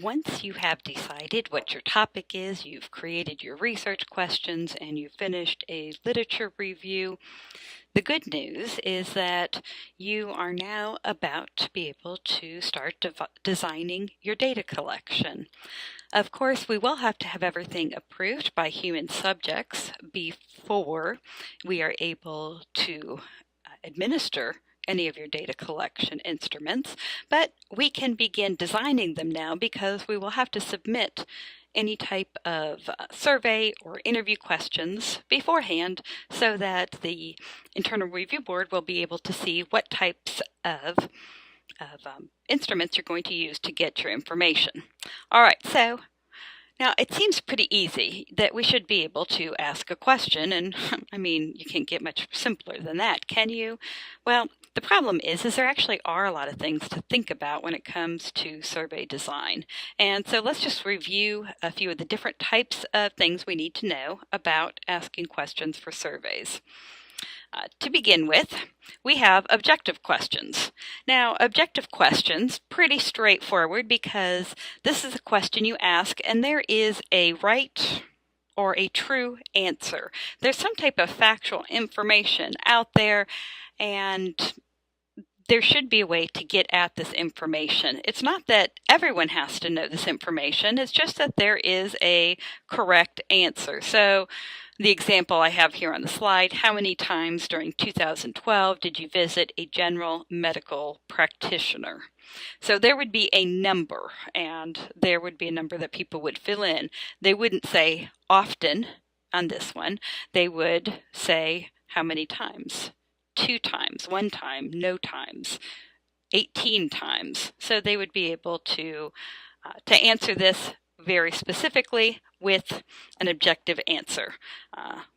once you have decided what your topic is, you've created your research questions, and you've finished a literature review, the good news is that you are now about to be able to start designing your data collection. Of course, we will have to have everything approved by human subjects before we are able to administer any of your data collection instruments, but we can begin designing them now because we will have to submit any type of survey or interview questions beforehand so that the Internal Review Board will be able to see what types of instruments you're going to use to get your information. All right, so now it seems pretty easy that we should be able to ask a question, and I mean, you can't get much simpler than that, can you? Well, the problem is there actually are a lot of things to think about when it comes to survey design. And so let's just review a few of the different types of things we need to know about asking questions for surveys. To begin with, we have objective questions. Now, objective questions, pretty straightforward because this is a question you ask and there is a right or a true answer. There's some type of factual information out there and there should be a way to get at this information. It's not that everyone has to know this information, it's just that there is a correct answer. So the example I have here on the slide, how many times during 2012 did you visit a general medical practitioner? So there would be a number, and there would be a number that people would fill in. They wouldn't say often on this one. They would say how many times. 2 times, 1 time, no times, 18 times. So they would be able to answer this very specifically with an objective answer.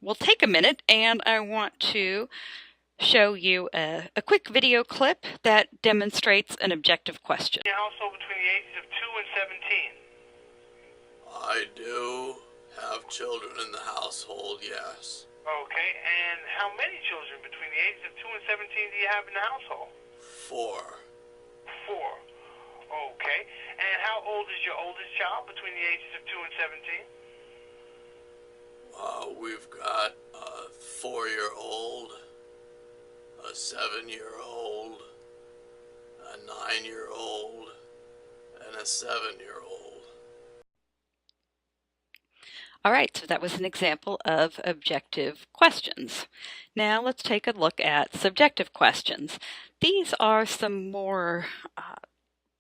We'll take a minute and I want to show you a quick video clip that demonstrates an objective question. Your household between the ages of 2 and 17? I do have children in the household, yes. Okay, and how many children between the ages of 2 and 17 do you have in the household? 4. 4. Okay, and how old is your oldest child between the ages of 2 and 17? We've got a 4-year-old, a 7-year-old, a 9-year-old, and a 7-year-old. All right, so that was an example of objective questions. Now let's take a look at subjective questions. These are some more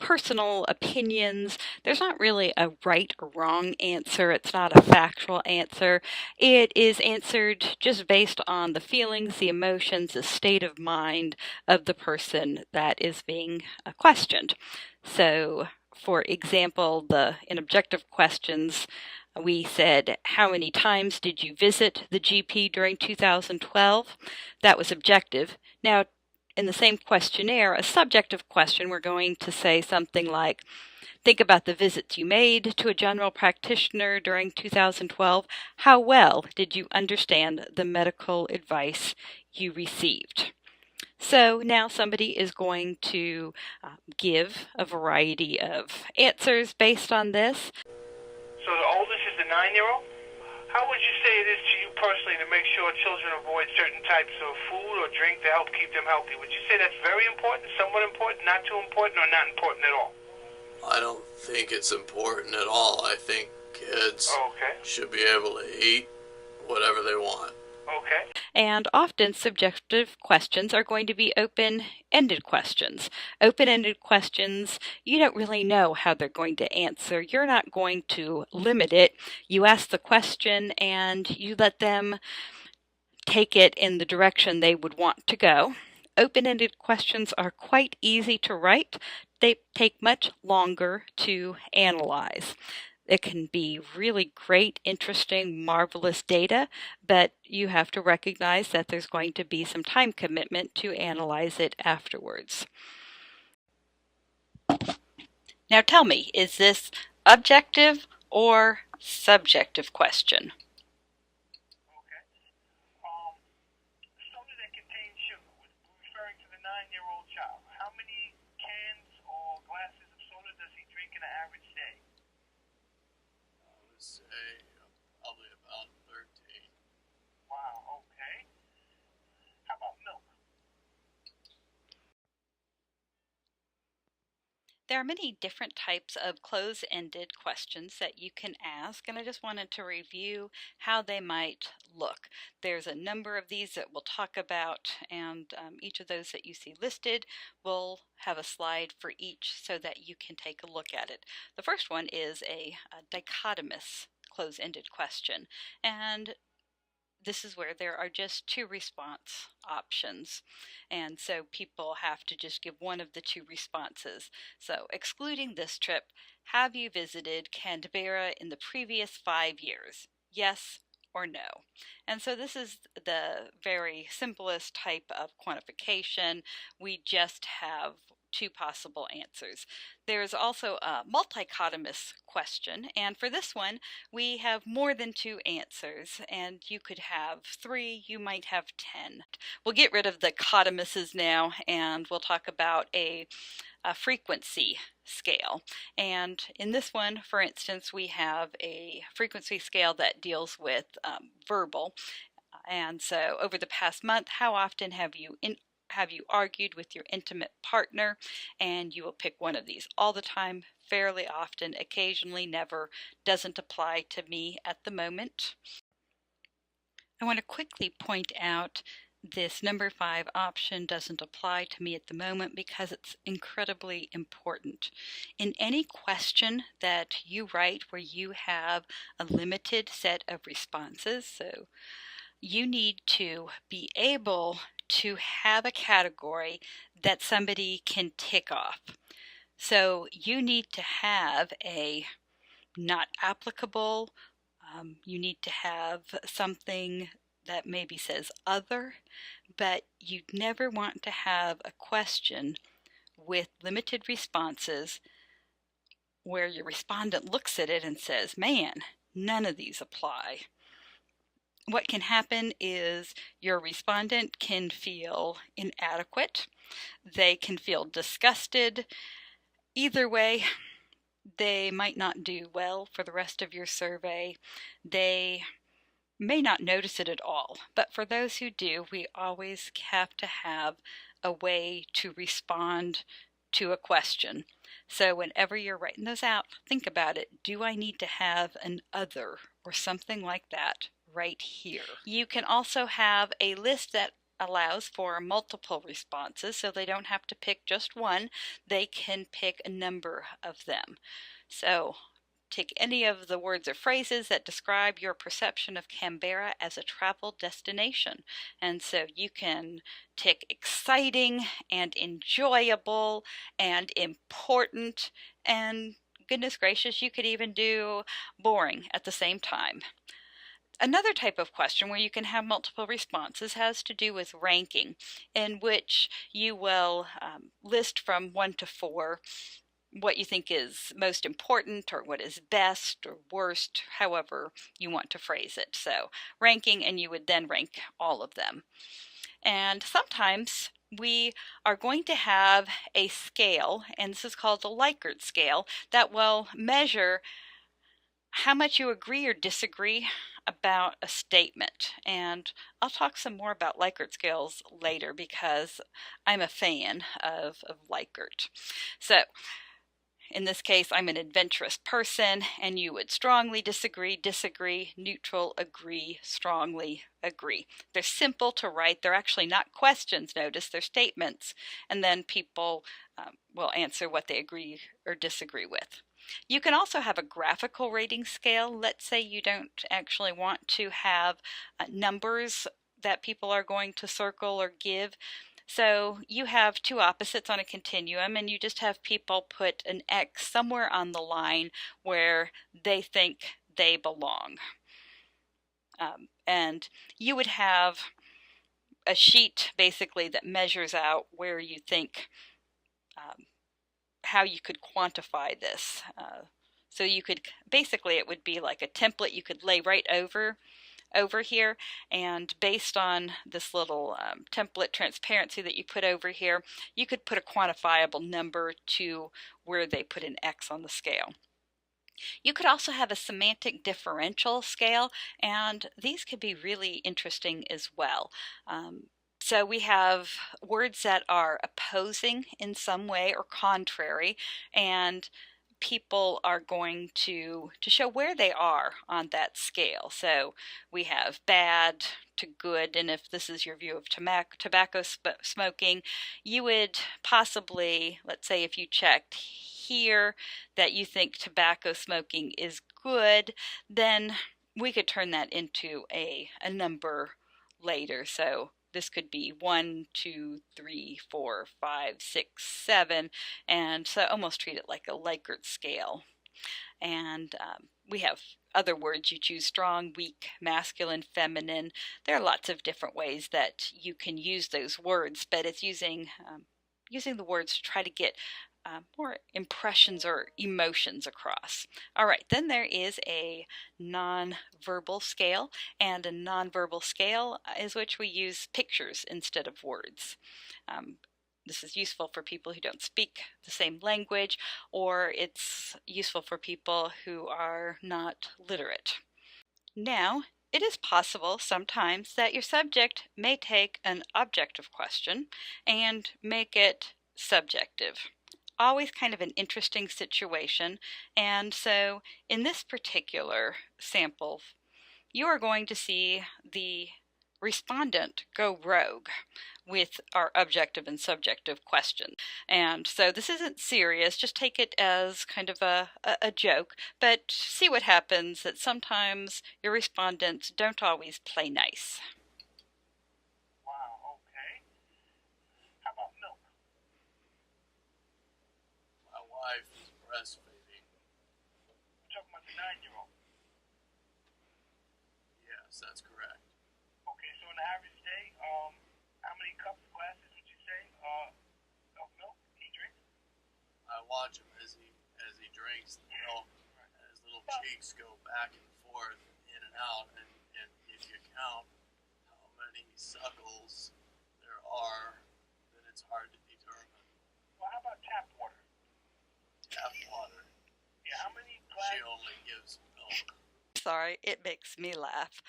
personal opinions. There's not really a right or wrong answer. It's not a factual answer. It is answered just based on the feelings, the emotions, the state of mind of the person that is being questioned. So, for example, in objective questions, we said, how many times did you visit the GP during 2012? That was objective. Now, in the same questionnaire, a subjective question, we're going to say something like, think about the visits you made to a general practitioner during 2012. How well did you understand the medical advice you received? So now somebody is going to give a variety of answers based on this. So the oldest is the 9-year-old? How would you say it is to you personally to make sure children avoid certain types of food or drink to help keep them healthy? Would you say that's very important, somewhat important, not too important, or not important at all? I don't think it's important at all. I think kids should be able to eat whatever they want. Okay. And often subjective questions are going to be open-ended questions. Open-ended questions, you don't really know how they're going to answer. You're not going to limit it. You ask the question and you let them take it in the direction they would want to go. Open-ended questions are quite easy to write. They take much longer to analyze. It can be really great, interesting, marvelous data, but you have to recognize that there's going to be some time commitment to analyze it afterwards. Now tell me, is this objective or subjective question? Okay. Soda that contains sugar, referring to the 9-year-old child. How many cans or glasses of soda does he drink in an average day? say probably about 13. Wow, okay. How about milk? There are many different types of close-ended questions that you can ask, and I just wanted to review how they might look. There's a number of these that we'll talk about, and each of those that you see listed will have a slide for each so that you can take a look at it. The first one is a dichotomous close-ended question, and this is where there are just two response options. And so people have to just give one of the two responses. So, excluding this trip, have you visited Canberra in the previous 5 years? Yes or no? And so this is the very simplest type of quantification. We just have two possible answers. There's also a multichotomous question, and for this one, we have more than two answers, and you could have 3, you might have 10. We'll get rid of the cotomuses now, and we'll talk about a frequency scale. And in this one, for instance, we have a frequency scale that deals with verbal. And so over the past month, how often have you argued with your intimate partner? And you will pick one of these: all the time, fairly often, occasionally, never, doesn't apply to me at the moment. I want to quickly point out this number 5 option doesn't apply to me at the moment because it's incredibly important. In any question that you write where you have a limited set of responses, so you need to be able to have a category that somebody can tick off. So you need to have a not applicable, you need to have something that maybe says other, but you never want to have a question with limited responses where your respondent looks at it and says, man, none of these apply. What can happen is your respondent can feel inadequate, they can feel disgusted. Either way, they might not do well for the rest of your survey. They may not notice it at all, but for those who do, we always have to have a way to respond to a question. So whenever you're writing those out, think about it. Do I need to have an other or something like that right here? You can also have a list that allows for multiple responses, so they don't have to pick just one. They can pick a number of them. So take any of the words or phrases that describe your perception of Canberra as a travel destination. And so you can tick exciting and enjoyable and important, and goodness gracious, you could even do boring at the same time. Another type of question where you can have multiple responses has to do with ranking, in which you will list from 1 to 4 what you think is most important, or what is best or worst, however you want to phrase it. So ranking, and you would then rank all of them. And sometimes we are going to have a scale, and this is called the Likert scale, that will measure how much you agree or disagree about a statement. And I'll talk some more about Likert scales later because I'm a fan of Likert. So in this case, I'm an adventurous person, and you would strongly disagree, neutral, agree, strongly agree. They're simple to write. They're actually not questions, notice, they're statements, and then people will answer what they agree or disagree with. You can also have a graphical rating scale. Let's say you don't actually want to have numbers that people are going to circle or give. So you have two opposites on a continuum, and you just have people put an X somewhere on the line where they think they belong. And you would have a sheet basically that measures out where you think, how you could quantify this. So you could, basically it would be like a template you could lay right over here, and based on this little template transparency that you put over here, you could put a quantifiable number to where they put an X on the scale. You could also have a semantic differential scale, and these could be really interesting as well. So we have words that are opposing in some way or contrary, and people are going to show where they are on that scale. So we have bad to good, and if this is your view of tobacco smoking, you would possibly, let's say if you checked here that you think tobacco smoking is good, then we could turn that into a number later. So this could be 1, 2, 3, 4, 5, 6, 7, and so almost treat it like a Likert scale. And we have other words you choose: strong, weak, masculine, feminine. There are lots of different ways that you can use those words, but it's using the words to try to get more impressions or emotions across. All right, then there is a nonverbal scale, and a nonverbal scale is which we use pictures instead of words. This is useful for people who don't speak the same language, or it's useful for people who are not literate. Now, it is possible sometimes that your subject may take an objective question and make it subjective. Always kind of an interesting situation, and so in this particular sample, you are going to see the respondent go rogue with our objective and subjective questions. And so this isn't serious, just take it as kind of a joke, but see what happens, that sometimes your respondents don't always play nice. Wow, okay. How about milk? My wife is breastfeeding. We're talking about the 9-year-old. Yes, that's correct. Okay, so on an average day, how many cups, glasses would you say of milk he drinks? I watch him as he drinks the milk, and his little cheeks go back and forth, in and out, and if you count how many suckles there are, then it's hard to determine. Well, how about tap water? Tap water. Yeah, how many glasses? She only gives milk. Sorry, it makes me laugh.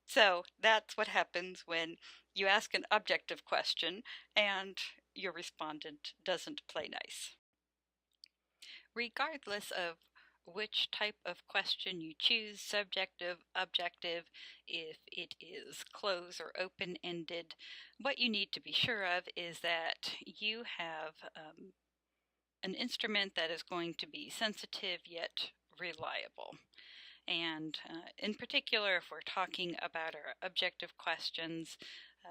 So that's what happens when you ask an objective question and your respondent doesn't play nice. Regardless of which type of question you choose, subjective, objective, if it is closed or open-ended, what you need to be sure of is that you have an instrument that is going to be sensitive yet reliable. And in particular, if we're talking about our objective questions,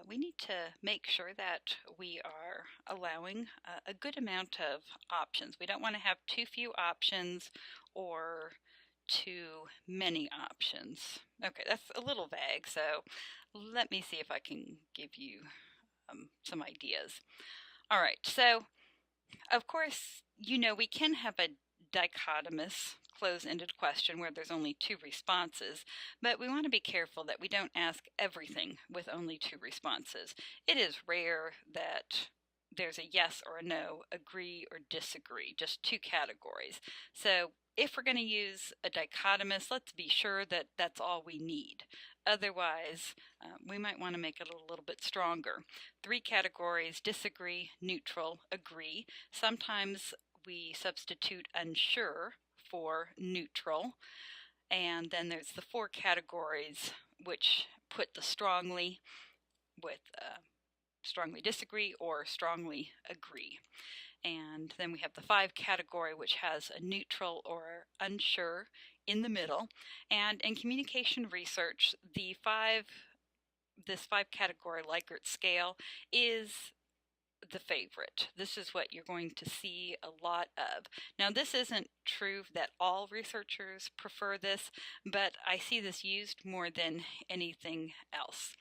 we need to make sure that we are allowing a good amount of options. We don't want to have too few options or too many options. Okay, that's a little vague, so let me see if I can give you some ideas. All right, so of course, we can have a dichotomous closed-ended question where there's only two responses, but we want to be careful that we don't ask everything with only two responses. It is rare that there's a yes or a no, agree or disagree, just two categories. So if we're going to use a dichotomous, let's be sure that that's all we need. Otherwise, we might want to make it a little bit stronger. 3 categories: disagree, neutral, agree. Sometimes we substitute unsure for neutral. And then there's the 4 categories, which put the strongly with strongly disagree or strongly agree. And then we have the 5 category, which has a neutral or unsure in the middle. And in communication research, this 5 category Likert scale is the favorite. This is what you're going to see a lot of. Now, this isn't true that all researchers prefer this, but I see this used more than anything else.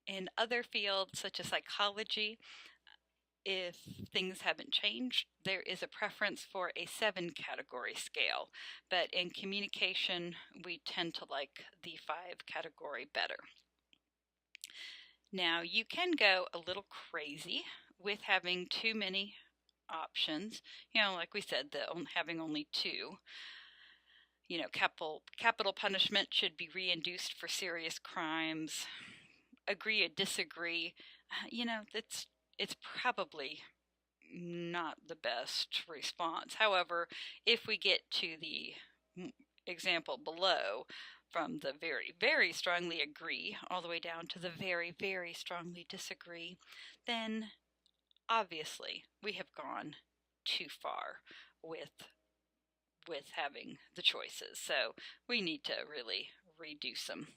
In other fields, such as psychology, if things haven't changed, there is a preference for a 7 category scale, but in communication, we tend to like the 5 category better. Now, you can go a little crazy with having too many options. Like we said, having only 2. capital punishment should be reinduced for serious crimes. Agree or disagree, it's probably not the best response. However, if we get to the example below, from the very, very strongly agree all the way down to the very, very strongly disagree, then obviously we have gone too far with having the choices. So we need to really reduce them.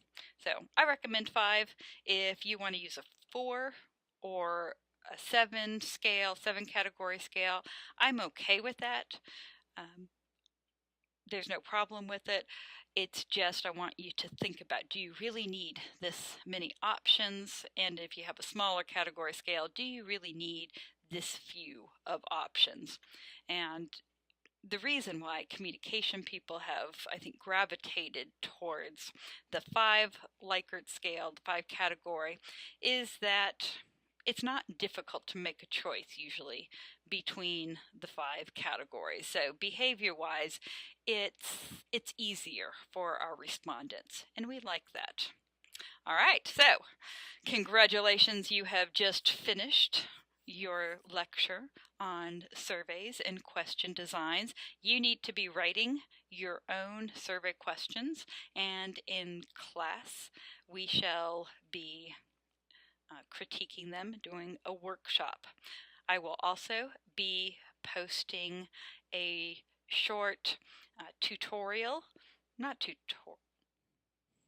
So I recommend 5. If you want to use a 4 or a 7 scale, 7 category scale, I'm okay with that. There's no problem with it. It's just I want you to think about, do you really need this many options? And if you have a smaller category scale, do you really need this few of options? And the reason why communication people have, I think, gravitated towards the 5 Likert scale, the 5 category, is that it's not difficult to make a choice usually between the 5 categories. So behavior-wise, it's easier for our respondents, and we like that. All right, so congratulations, you have just finished your lecture on surveys and question designs. You need to be writing your own survey questions, and in class we shall be critiquing them, doing a workshop. I will also be posting a short tutorial, not tutorial,